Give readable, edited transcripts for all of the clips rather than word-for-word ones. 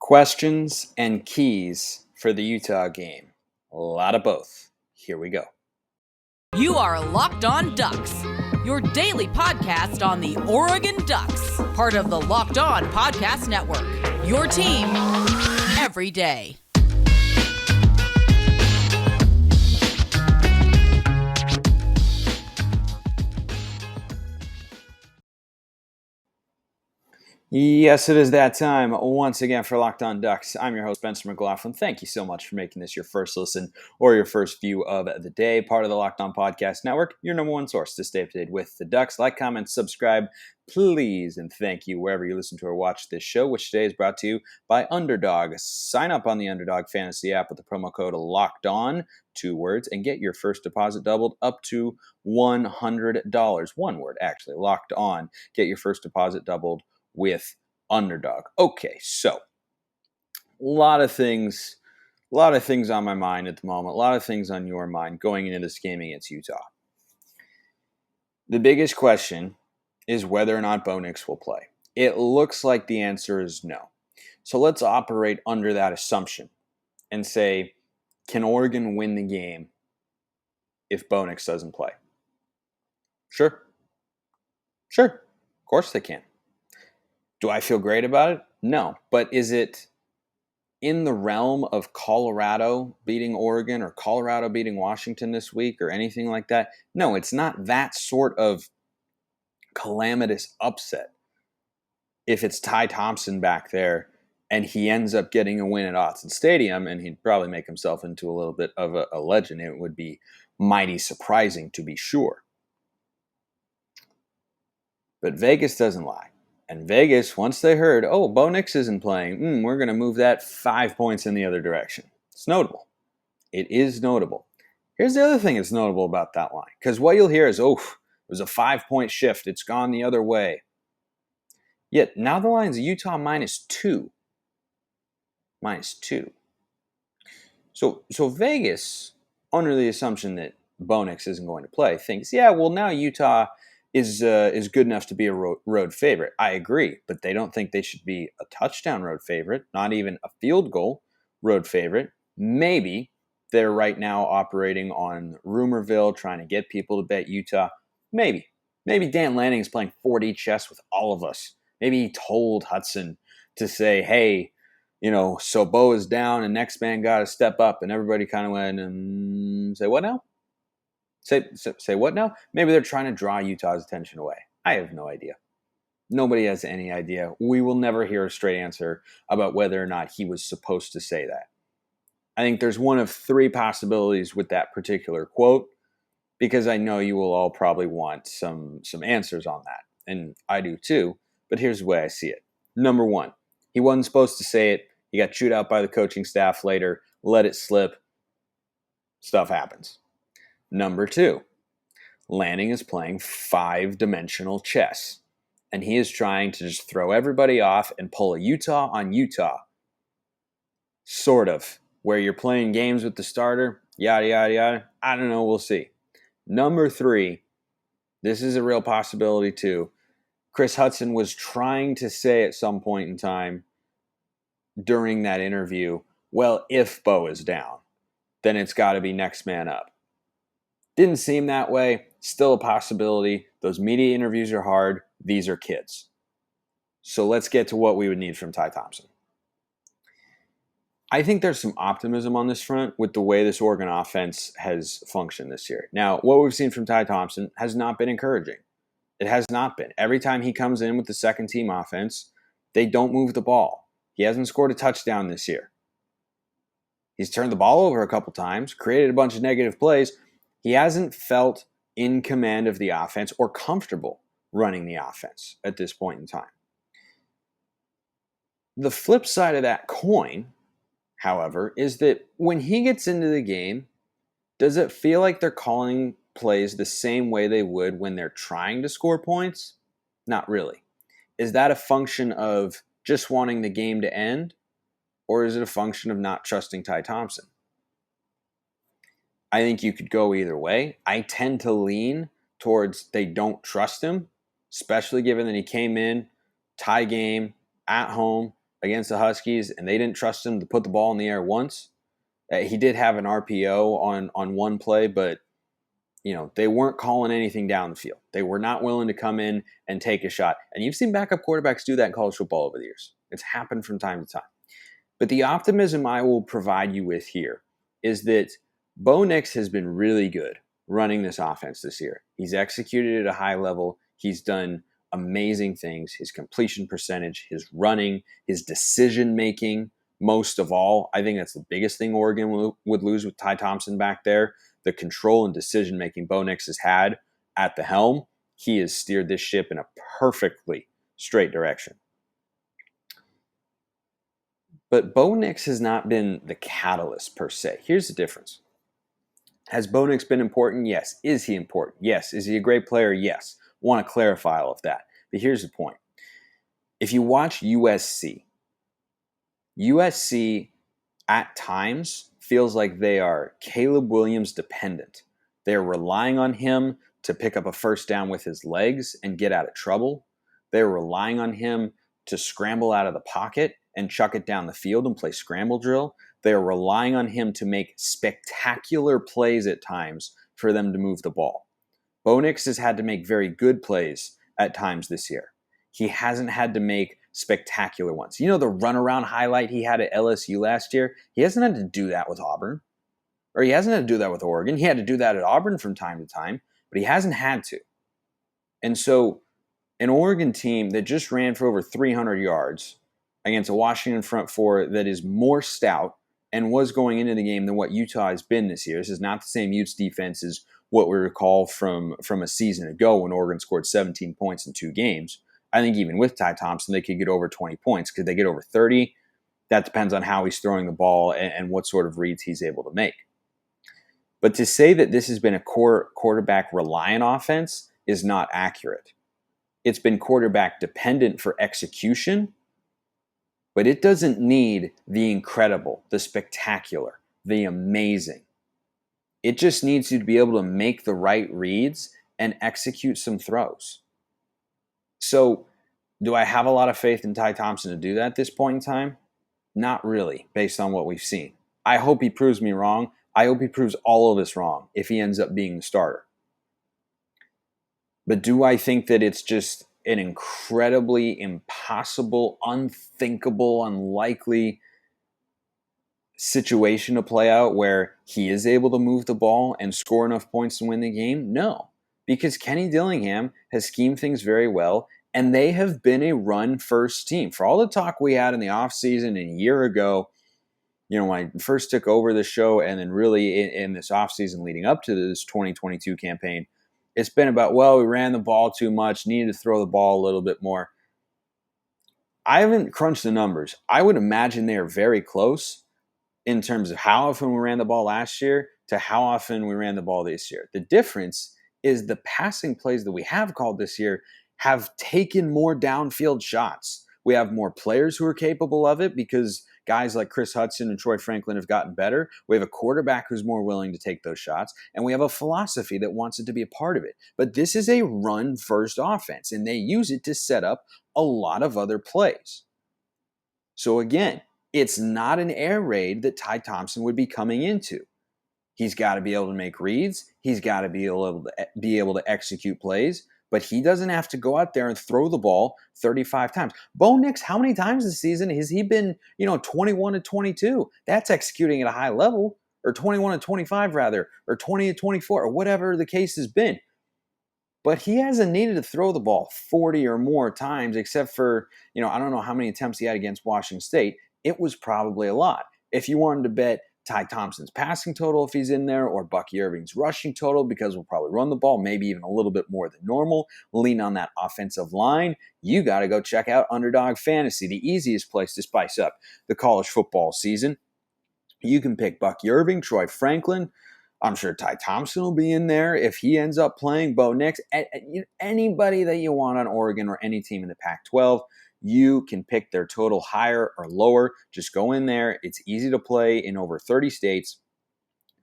Questions and keys for the Utah game. A lot of both. Here we go. You are Locked On Ducks, your daily podcast on the Oregon Ducks, part of the Locked On Podcast Network. Your team every day. Yes, it is that time once again for Locked On Ducks. I'm your host, Spencer McLaughlin. Thank you so much for making this your first listen or your first view of the day. Part of the Locked On Podcast Network, your number one source to stay up to date with the Ducks. Like, comment, subscribe, please, and thank you wherever you listen to or watch this show, which today is brought to you by Underdog. Sign up on the Underdog Fantasy app with the promo code LOCKEDON, 2 words, and get your first deposit doubled up to $100. 1 word, actually, Locked On. Get your first deposit doubled with Underdog. Okay, so a lot of things on my mind at the moment, a lot of things on your mind going into this game against Utah. The biggest question is whether or not Bo Nix will play. It looks like the answer is no. So let's operate under that assumption and say, can Oregon win the game if Bo Nix doesn't play? Sure. Of course they can. Do I feel great about it? No. But is it in the realm of Colorado beating Oregon or Colorado beating Washington this week or anything like that? No, it's not that sort of calamitous upset if it's Ty Thompson back there and he ends up getting a win at Autzen Stadium, and he'd probably make himself into a little bit of a legend. It would be mighty surprising, to be sure. But Vegas doesn't lie. And Vegas, once they heard, oh, Bo Nix isn't playing, we're going to move that 5 points in the other direction. It's notable. It is notable. Here's the other thing that's notable about that line. Because what you'll hear is, it was a 5-point shift. It's gone the other way. Yet, now the line's Utah -2. -2. So Vegas, under the assumption that Bo Nix isn't going to play, thinks, now Utah is good enough to be a road favorite. I agree, but they don't think they should be a touchdown road favorite, not even a field goal road favorite. Maybe they're right now operating on Rumorville, trying to get people to bet Utah. Maybe Dan Lanning is playing 4D chess with all of us. Maybe he told Hudson to say, hey, so Bo is down and next man got to step up, and everybody kind of went and say, what now? Say what now? Maybe they're trying to draw Utah's attention away. I have no idea. Nobody has any idea. We will never hear a straight answer about whether or not he was supposed to say that. I think there's one of 3 possibilities with that particular quote, because I know you will all probably want some answers on that. And I do too, but here's the way I see it. Number 1, he wasn't supposed to say it. He got chewed out by the coaching staff later, let it slip. Stuff happens. Number 2, Lanning is playing 5-dimensional chess, and he is trying to just throw everybody off and pull a Utah on Utah. Sort of. Where you're playing games with the starter, yada, yada, yada. I don't know. We'll see. Number 3, this is a real possibility too. Chris Hudson was trying to say at some point in time during that interview, well, if Bo is down, then it's got to be next man up. Didn't seem that way. Still a possibility. Those media interviews are hard. These are kids. So let's get to what we would need from Ty Thompson. I think there's some optimism on this front with the way this Oregon offense has functioned this year. Now, what we've seen from Ty Thompson has not been encouraging. It has not been. Every time he comes in with the second team offense, they don't move the ball. He hasn't scored a touchdown this year. He's turned the ball over a couple times, created a bunch of negative plays. He hasn't felt in command of the offense or comfortable running the offense at this point in time. The flip side of that coin, however, is that when he gets into the game, does it feel like they're calling plays the same way they would when they're trying to score points? Not really. Is that a function of just wanting the game to end, or is it a function of not trusting Ty Thompson? I think you could go either way. I tend to lean towards they don't trust him, especially given that he came in, tie game, at home, against the Huskies, and they didn't trust him to put the ball in the air once. He did have an RPO on one play, but they weren't calling anything down the field. They were not willing to come in and take a shot. And you've seen backup quarterbacks do that in college football over the years. It's happened from time to time. But the optimism I will provide you with here is that Bo Nix has been really good running this offense this year. He's executed at a high level. He's done amazing things. His completion percentage, his running, his decision-making, most of all. I think that's the biggest thing Oregon would lose with Ty Thompson back there. The control and decision-making Bo Nix has had at the helm. He has steered this ship in a perfectly straight direction. But Bo Nix has not been the catalyst per se. Here's the difference. Has Bo Nix been important? Yes. Is he important? Yes. Is he a great player? Yes. Want to clarify all of that. But here's the point. If you watch USC at times feels like they are Caleb Williams dependent. They're relying on him to pick up a first down with his legs and get out of trouble. They're relying on him to scramble out of the pocket and chuck it down the field and play scramble drill. They're relying on him to make spectacular plays at times for them to move the ball. Bo Nix has had to make very good plays at times this year. He hasn't had to make spectacular ones. You know the runaround highlight he had at LSU last year? He hasn't had to do that with Auburn. Or he hasn't had to do that with Oregon. He had to do that at Auburn from time to time, but he hasn't had to. And so an Oregon team that just ran for over 300 yards against a Washington front four that is more stout and was going into the game than what Utah has been this year. This is not the same Utes defense as what we recall from a season ago when Oregon scored 17 points in 2 games. I think even with Ty Thompson, they could get over 20 points. Could they get over 30? That depends on how he's throwing the ball and what sort of reads he's able to make. But to say that this has been a core quarterback reliant offense is not accurate. It's been quarterback dependent for execution, but it doesn't need the incredible, the spectacular, the amazing. It just needs you to be able to make the right reads and execute some throws. So, do I have a lot of faith in Ty Thompson to do that at this point in time? Not really, based on what we've seen. I hope he proves me wrong. I hope he proves all of us wrong if he ends up being the starter. But do I think that it's just an incredibly impossible, unthinkable, unlikely situation to play out where he is able to move the ball and score enough points to win the game? No, because Kenny Dillingham has schemed things very well, and they have been a run-first team. For all the talk we had in the offseason and a year ago, when I first took over the show and then really in this offseason leading up to this 2022 campaign, it's been about, we ran the ball too much, needed to throw the ball a little bit more. I haven't crunched the numbers. I would imagine they are very close in terms of how often we ran the ball last year to how often we ran the ball this year. The difference is the passing plays that we have called this year have taken more downfield shots. We have more players who are capable of it because guys like Chris Hudson and Troy Franklin have gotten better. We have a quarterback who's more willing to take those shots, and we have a philosophy that wants it to be a part of it. But this is a run-first offense, and they use it to set up a lot of other plays. So again, it's not an air raid that Ty Thompson would be coming into. He's got to be able to make reads. He's got to be able to execute plays. But he doesn't have to go out there and throw the ball 35 times. Bo Nix, how many times this season has he been, 21 to 22? That's executing at a high level, or 21 to 25 rather, or 20 to 24, or whatever the case has been. But he hasn't needed to throw the ball 40 or more times, except for, I don't know how many attempts he had against Washington State. It was probably a lot. If you wanted to bet Ty Thompson's passing total if he's in there, or Bucky Irving's rushing total, because we'll probably run the ball, maybe even a little bit more than normal, lean on that offensive line, you got to go check out Underdog Fantasy, the easiest place to spice up the college football season. You can pick Bucky Irving, Troy Franklin. I'm sure Ty Thompson will be in there if he ends up playing. Bo Nix, anybody that you want on Oregon or any team in the Pac-12. You can pick their total higher or lower. Just go in there. It's easy to play in over 30 states.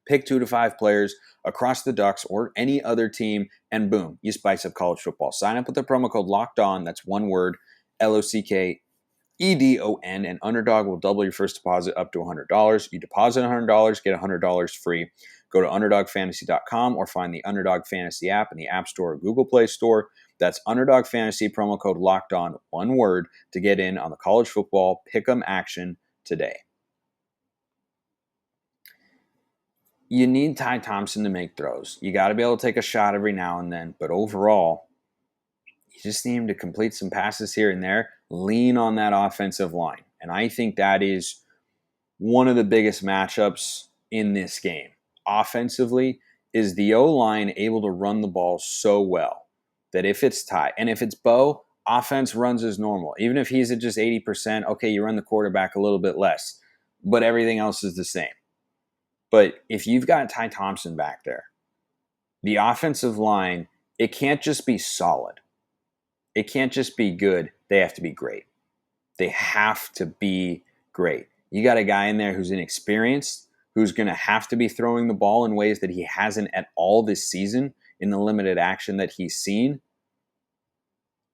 Pick 2 to 5 players across the Ducks or any other team, and boom, you spice up college football. Sign up with the promo code LOCKEDON. That's one word, LOCKEDON. EDON, and Underdog will double your first deposit up to $100. You deposit $100, get $100 free. Go to UnderdogFantasy.com or find the Underdog Fantasy app in the App Store or Google Play Store. That's Underdog Fantasy, promo code Locked On, one word, to get in on the college football pick'em action today. You need Ty Thompson to make throws. You got to be able to take a shot every now and then, but overall, you just need him to complete some passes here and there, lean on that offensive line. And I think that is one of the biggest matchups in this game. Offensively, is the O-line able to run the ball so well that if it's Ty, and if it's Bo, offense runs as normal. Even if he's at just 80%, okay, you run the quarterback a little bit less, but everything else is the same. But if you've got Ty Thompson back there, the offensive line, it can't just be solid. It can't just be good. They have to be great. They have to be great. You got a guy in there who's inexperienced, who's going to have to be throwing the ball in ways that he hasn't at all this season in the limited action that he's seen.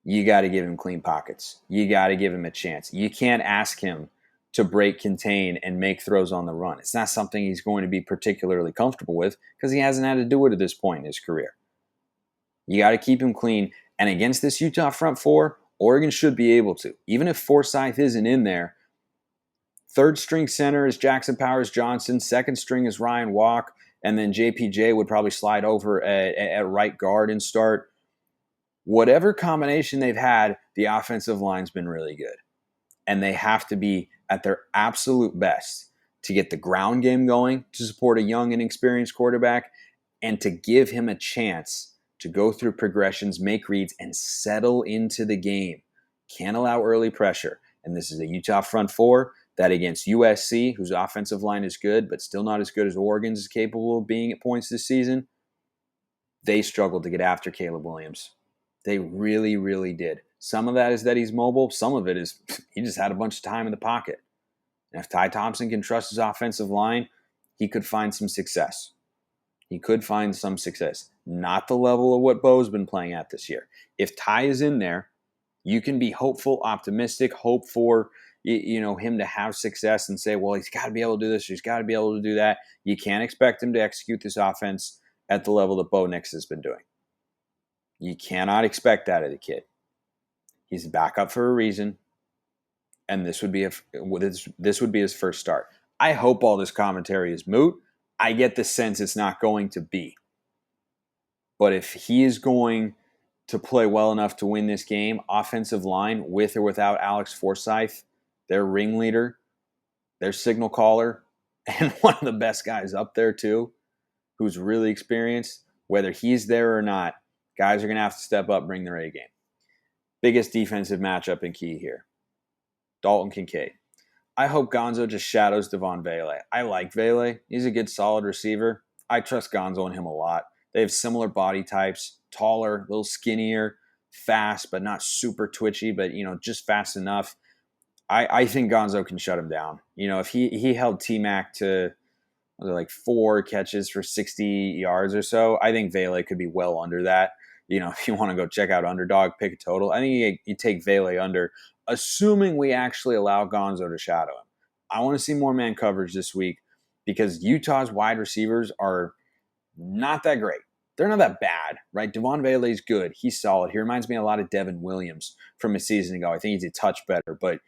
You got to give him clean pockets. You got to give him a chance. You can't ask him to break, contain, and make throws on the run. It's not something he's going to be particularly comfortable with because he hasn't had to do it at this point in his career. You got to keep him clean. And against this Utah front four, Oregon should be able to. Even if Forsyth isn't in there, third string center is Jackson Powers-Johnson, second string is Ryan Walk, and then JPJ would probably slide over at right guard and start. Whatever combination they've had, the offensive line's been really good. And they have to be at their absolute best to get the ground game going, to support a young and experienced quarterback, and to give him a chance to go through progressions, make reads, and settle into the game. Can't allow early pressure. And this is a Utah front four that against USC, whose offensive line is good, but still not as good as Oregon's is capable of being at points this season, they struggled to get after Caleb Williams. They really, really did. Some of that is that he's mobile. Some of it is he just had a bunch of time in the pocket. And if Ty Thompson can trust his offensive line, he could find some success. He could find some success. Not the level of what Bo's been playing at this year. If Ty is in there, you can be hopeful, optimistic, hope for him to have success and say, well, he's got to be able to do this, he's got to be able to do that. You can't expect him to execute this offense at the level that Bo Nix has been doing. You cannot expect that of the kid. He's a backup for a reason, and this would be his first start. I hope all this commentary is moot. I get the sense it's not going to be. But if he is going to play well enough to win this game, offensive line, with or without Alex Forsyth, their ringleader, their signal caller, and one of the best guys up there too, who's really experienced, whether he's there or not, guys are going to have to step up, bring their A game. Biggest defensive matchup and key here. Dalton Kincaid. I hope Gonzo just shadows Devon Vele. I like Vele. He's a good, solid receiver. I trust Gonzo and him a lot. They have similar body types, taller, a little skinnier, fast, but not super twitchy, but, just fast enough. I think Gonzo can shut him down. If he held T-Mac to like 4 catches for 60 yards or so, I think Vele could be well under that. If you want to go check out Underdog, pick a total. I think you take Vele under, assuming we actually allow Gonzo to shadow him. I want to see more man coverage this week because Utah's wide receivers are not that great. They're not that bad, right? Devon Vele's good. He's solid. He reminds me a lot of Devin Williams from a season ago. I think he's a touch better, but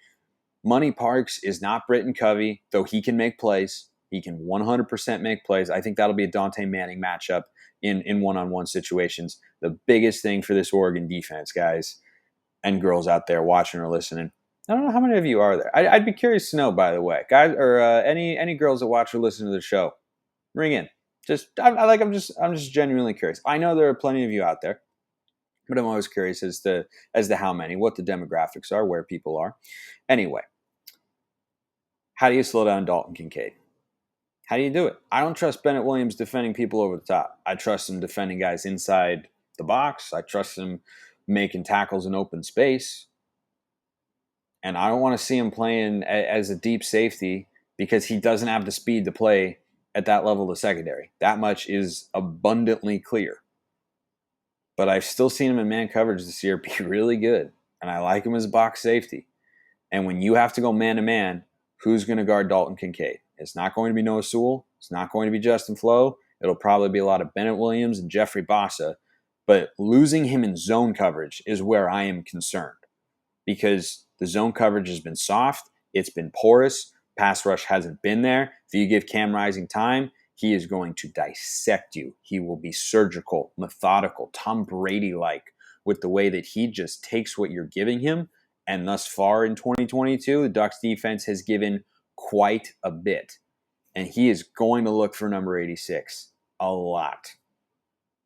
Money Parks is not Britton Covey, though he can make plays. He can 100% make plays. I think that'll be a Dante Manning matchup in one-on-one situations. The biggest thing for this Oregon defense, guys and girls out there watching or listening. I don't know how many of you are there. I'd be curious to know, by the way, guys, or any girls that watch or listen to the show. Ring in. I'm just genuinely curious. I know there are plenty of you out there, but I'm always curious as to how many, what the demographics are, where people are. Anyway, how do you slow down Dalton Kincaid? How do you do it? I don't trust Bennett Williams defending people over the top. I trust him defending guys inside the box. I trust him making tackles in open space. And I don't want to see him playing as a deep safety because he doesn't have the speed to play at that level of the secondary. That much is abundantly clear. But I've still seen him in man coverage this year be really good. And I like him as a box safety. And when you have to go man-to-man, who's going to guard Dalton Kincaid? It's not going to be Noah Sewell. It's not going to be Justin Flo. It'll probably be a lot of Bennett Williams and Jeffrey Bassa. But losing him in zone coverage is where I am concerned, because the zone coverage has been soft. It's been porous. Pass rush hasn't been there. If you give Cam Rising time, he is going to dissect you. He will be surgical, methodical, Tom Brady-like with the way that he just takes what you're giving him. And thus far in 2022, the Ducks defense has given quite a bit. And he is going to look for number 86 a lot.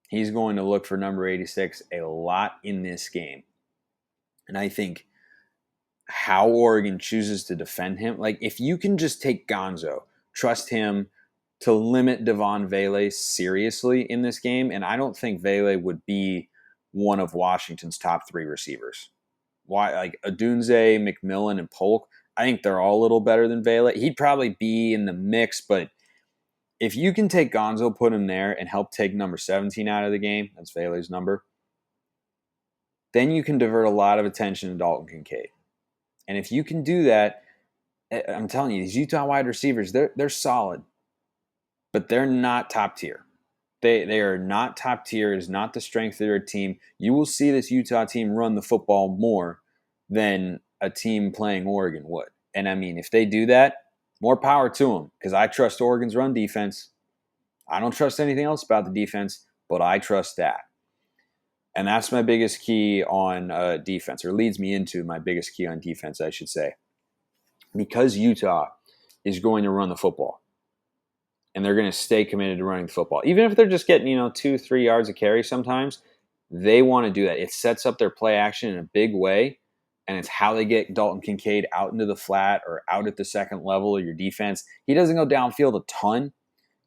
He's going to look for number 86 a lot in this game. And I think how Oregon chooses to defend him, like if you can just take Gonzo, trust him to limit Devon Vele seriously in this game, and I don't think Vele would be one of Washington's top 3 receivers. Why, like Odunze, McMillan, and Polk, I think they're all a little better than Vele. He'd probably be in the mix, but if you can take Gonzo, put him there, and help take number 17 out of the game, that's Vele's number, then you can divert a lot of attention to Dalton Kincaid. And if you can do that, I'm telling you, these Utah wide receivers, they're solid, but they're not top tier. They are not top tier. It is not the strength of their team. You will see this Utah team run the football more than a team playing Oregon would. And I mean, if they do that, more power to them, because I trust Oregon's run defense. I don't trust anything else about the defense, but I trust that. And that's my biggest key on defense, or leads me into my biggest key on defense, I should say. Because Utah is going to run the football, and they're going to stay committed to running the football, even if they're just getting 2-3 yards of carry sometimes, they want to do that. It sets up their play action in a big way, and it's how they get Dalton Kincaid out into the flat or out at the second level of your defense. He doesn't go downfield a ton.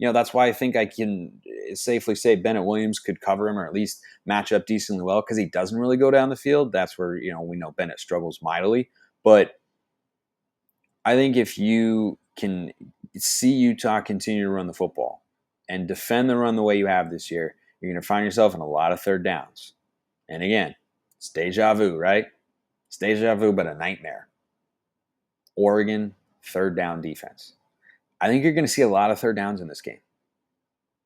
That's why I think I can safely say Bennett Williams could cover him, or at least match up decently well, because he doesn't really go down the field. That's where, we know Bennett struggles mightily. But I think if you can see Utah continue to run the football and defend the run the way you have this year, you're going to find yourself in a lot of third downs. And again, it's deja vu, right? It's deja vu, but a nightmare. Oregon, third down defense. I think you're going to see a lot of third downs in this game,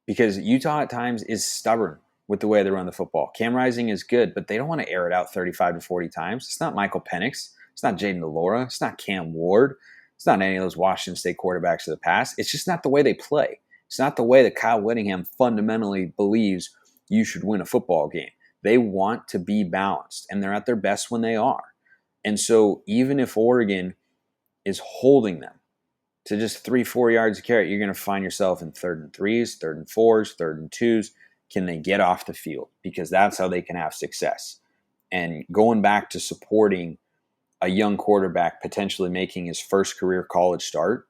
because Utah at times is stubborn with the way they run the football. Cam Rising is good, but they don't want to air it out 35 to 40 times. It's not Michael Penix. It's not Jaden DeLora. It's not Cam Ward. It's not any of those Washington State quarterbacks of the past. It's just not the way they play. It's not the way that Kyle Whittingham fundamentally believes you should win a football game. They want to be balanced, and they're at their best when they are. And so even if Oregon is holding them to just 3-4 yards of carry, you're going to find yourself in 3rd and 3s, 3rd and 4s, 3rd and 2s. Can they get off the field? Because that's how they can have success. And going back to supporting a young quarterback potentially making his first career college start,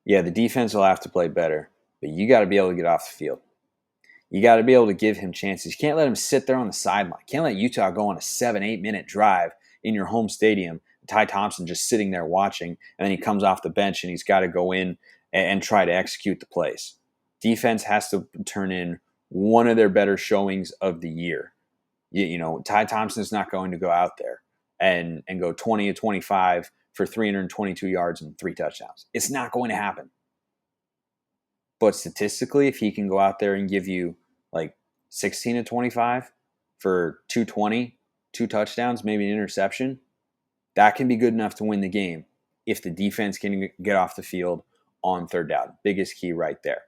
yeah, the defense will have to play better, but you got to be able to get off the field. You got to be able to give him chances. You can't let him sit there on the sideline. You can't let Utah go on a 7-8 minute drive in your home stadium, Ty Thompson just sitting there watching, and then he comes off the bench and he's got to go in and try to execute the plays. Defense has to turn in one of their better showings of the year. Ty Thompson is not going to go out there and go 20 to 25 for 322 yards and 3 touchdowns. It's not going to happen. But statistically, if he can go out there and give you like 16 to 25 for 220, 2 touchdowns, maybe an interception, that can be good enough to win the game if the defense can get off the field on third down. Biggest key right there.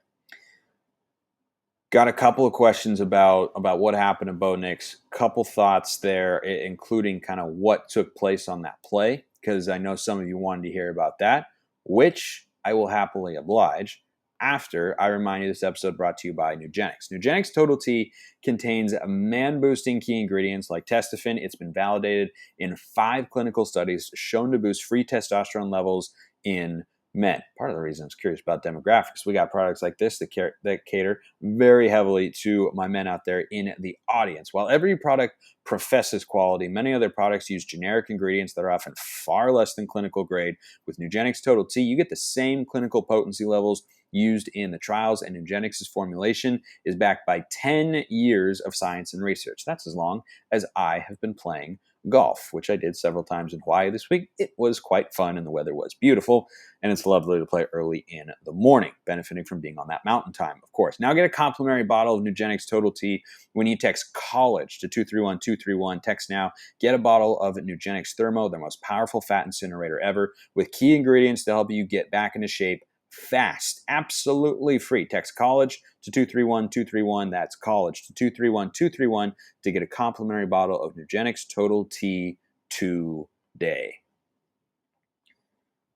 Got a couple of questions about what happened to Bo Nix. Couple thoughts there, including kind of what took place on that play, because I know some of you wanted to hear about that, which I will happily oblige after I remind you this episode brought to you by Nugenics. Nugenics Total T contains man-boosting key ingredients like testofen. It's been validated in 5 clinical studies shown to boost free testosterone levels in men. Part of the reason I was curious about demographics, we got products like this that cater very heavily to my men out there in the audience. While every product professes quality, many other products use generic ingredients that are often far less than clinical grade. With Nugenics Total T, you get the same clinical potency levels used in the trials, and Nugenics' formulation is backed by 10 years of science and research. That's as long as I have been playing golf, which I did several times in Hawaii this week. It was quite fun and the weather was beautiful, and it's lovely to play early in the morning, benefiting from being on that mountain time, of course. Now get a complimentary bottle of Nugenics Total Tea when you text college to 231-231. Text now. Get a bottle of Nugenics Thermo, the most powerful fat incinerator ever, with key ingredients to help you get back into shape fast, absolutely free. Text college to 231-231. That's college to 231-231 to get a complimentary bottle of Nugenics Total Tea today.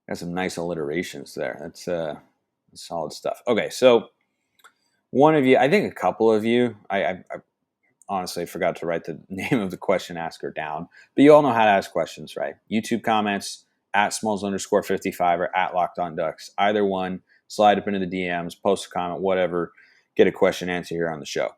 Got some nice alliterations there. That's solid stuff. Okay, so one of you, I think a couple of you, I honestly forgot to write the name of the question asker down, but you all know how to ask questions, right? YouTube comments, at Smalls_55 or at Locked On Ducks. Either one, slide up into the DMs, post a comment, whatever, get a question answer here on the show.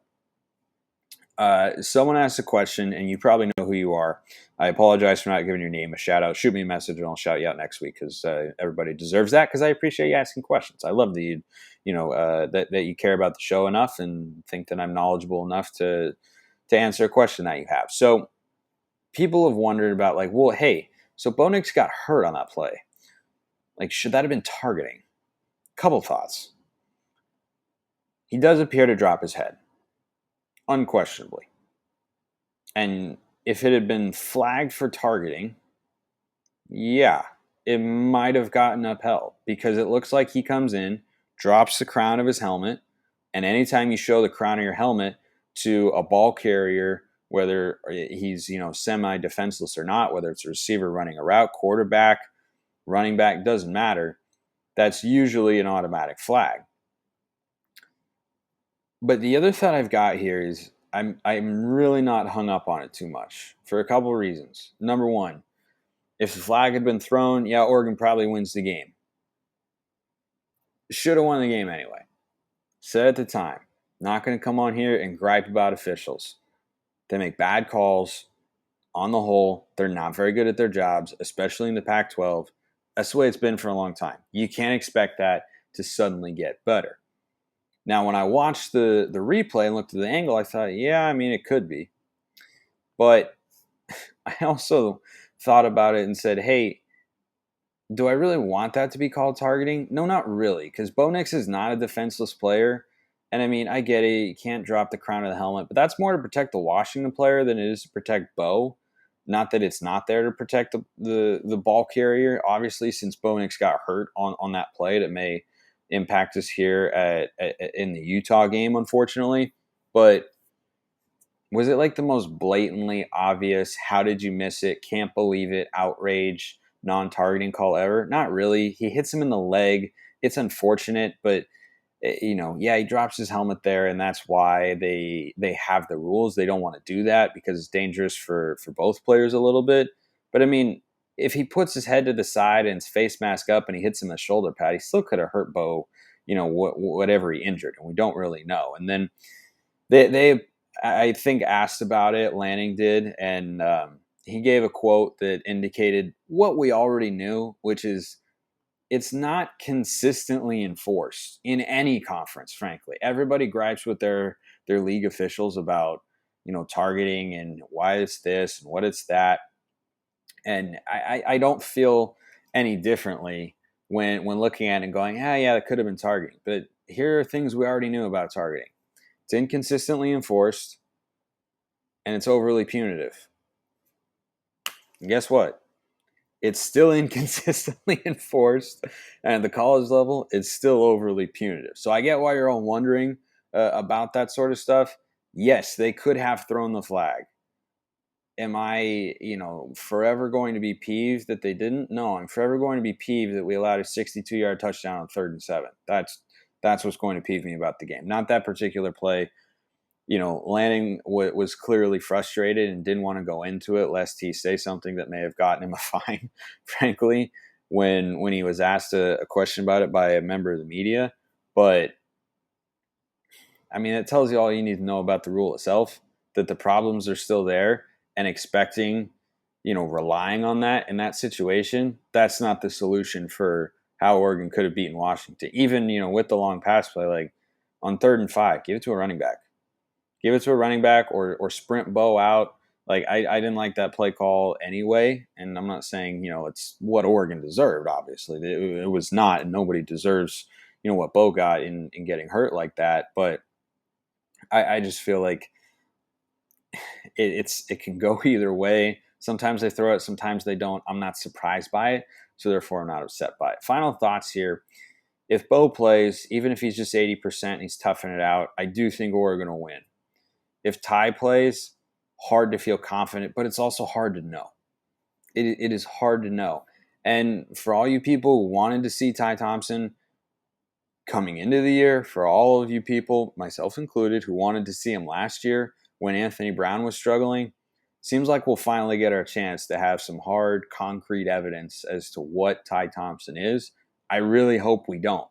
Someone asked a question, and you probably know who you are. I apologize for not giving your name a shout out. Shoot me a message, and I'll shout you out next week because everybody deserves that. Because I appreciate you asking questions. I love that that you care about the show enough and think that I'm knowledgeable enough to answer a question that you have. So people have wondered about hey. So Bo Nix got hurt on that play. Should that have been targeting? Couple thoughts. He does appear to drop his head, unquestionably. And if it had been flagged for targeting, yeah, it might have gotten upheld because it looks like he comes in, drops the crown of his helmet, and anytime you show the crown of your helmet to a ball carrier, whether he's semi-defenseless or not, whether it's a receiver running a route, quarterback, running back, doesn't matter. That's usually an automatic flag. But the other thought I've got here is I'm really not hung up on it too much for a couple of reasons. Number one, if the flag had been thrown, yeah, Oregon probably wins the game. Should have won the game anyway. Said at the time, not going to come on here and gripe about officials. They make bad calls. On the whole, they're not very good at their jobs, especially in the Pac-12. That's the way it's been for a long time. You can't expect that to suddenly get better. Now, when I watched the replay and looked at the angle, I thought, yeah, it could be. But I also thought about it and said, hey, do I really want that to be called targeting? No, not really, because Bo Nix is not a defenseless player. And I get it, you can't drop the crown of the helmet, but that's more to protect the Washington player than it is to protect Bo. Not that it's not there to protect the ball carrier. Obviously, since Bo Nix got hurt on that play, that may impact us here in the Utah game, unfortunately. But was it the most blatantly obvious, how did you miss it, can't believe it, outrage, non-targeting call ever? Not really. He hits him in the leg. It's unfortunate, but he drops his helmet there, and that's why they have the rules. They don't want to do that because it's dangerous for both players a little bit. But if he puts his head to the side and his face mask up and he hits him in the shoulder pad, he still could have hurt Bo, whatever he injured, and we don't really know. And then they I think asked about it, Lanning did, and he gave a quote that indicated what we already knew, which is, it's not consistently enforced in any conference, frankly. Everybody gripes with their league officials about, targeting and why it's this and what it's that. And I don't feel any differently when looking at it and going, yeah, that could have been targeting. But here are things we already knew about targeting. It's inconsistently enforced, and it's overly punitive. And guess what? It's still inconsistently enforced, and at the college level, it's still overly punitive. So I get why you're all wondering about that sort of stuff. Yes, they could have thrown the flag. Am I, forever going to be peeved that they didn't? No, I'm forever going to be peeved that we allowed a 62-yard touchdown on 3rd and 7. That's what's going to peeve me about the game. Not that particular play. Lanning was clearly frustrated and didn't want to go into it lest he say something that may have gotten him a fine, frankly, when he was asked a question about it by a member of the media. But, it tells you all you need to know about the rule itself, that the problems are still there, and expecting, relying on that in that situation, that's not the solution for how Oregon could have beaten Washington. Even, with the long pass play, on 3rd and 5, give it to a running back. Give it to a running back or sprint Bo out, Like, I didn't like that play call anyway, and I'm not saying, it's what Oregon deserved, obviously. It was not, and nobody deserves, what Bo got in getting hurt like that. But I just feel like it can go either way. Sometimes they throw it, sometimes they don't. I'm not surprised by it, so therefore I'm not upset by it. Final thoughts here. If Bo plays, even if he's just 80% and he's toughing it out, I do think Oregon will win. If Ty plays, hard to feel confident, but it's also hard to know. It is hard to know. And for all you people who wanted to see Ty Thompson coming into the year, for all of you people, myself included, who wanted to see him last year when Anthony Brown was struggling, seems like we'll finally get our chance to have some hard, concrete evidence as to what Ty Thompson is. I really hope we don't.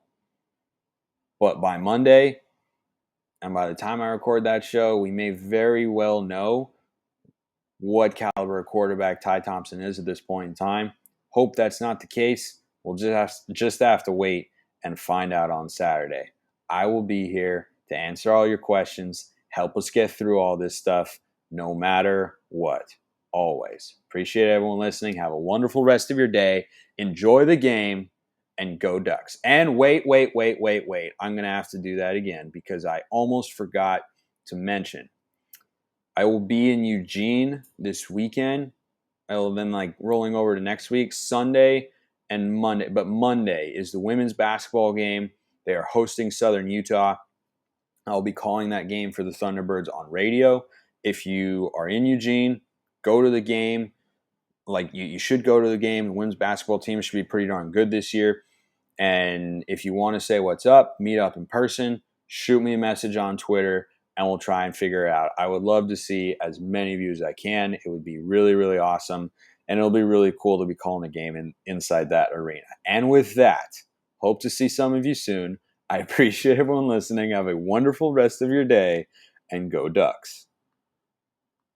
But by Monday, and by the time I record that show, we may very well know what caliber of quarterback Ty Thompson is at this point in time. Hope that's not the case. We'll just have to wait and find out on Saturday. I will be here to answer all your questions, help us get through all this stuff, no matter what. Always. Appreciate everyone listening. Have a wonderful rest of your day. Enjoy the game and go Ducks. And wait. I'm going to have to do that again because I almost forgot to mention. I will be in Eugene this weekend. I will then rolling over to next week, Sunday and Monday. But Monday is the women's basketball game. They are hosting Southern Utah. I'll be calling that game for the Thunderbirds on radio. If you are in Eugene, go to the game. You should go to the game. The women's basketball team should be pretty darn good this year. And if you want to say what's up, meet up in person, shoot me a message on Twitter, and we'll try and figure it out. I would love to see as many of you as I can. It would be really, really awesome. And it'll be really cool to be calling a game inside that arena. And with that, hope to see some of you soon. I appreciate everyone listening. Have a wonderful rest of your day, and go Ducks.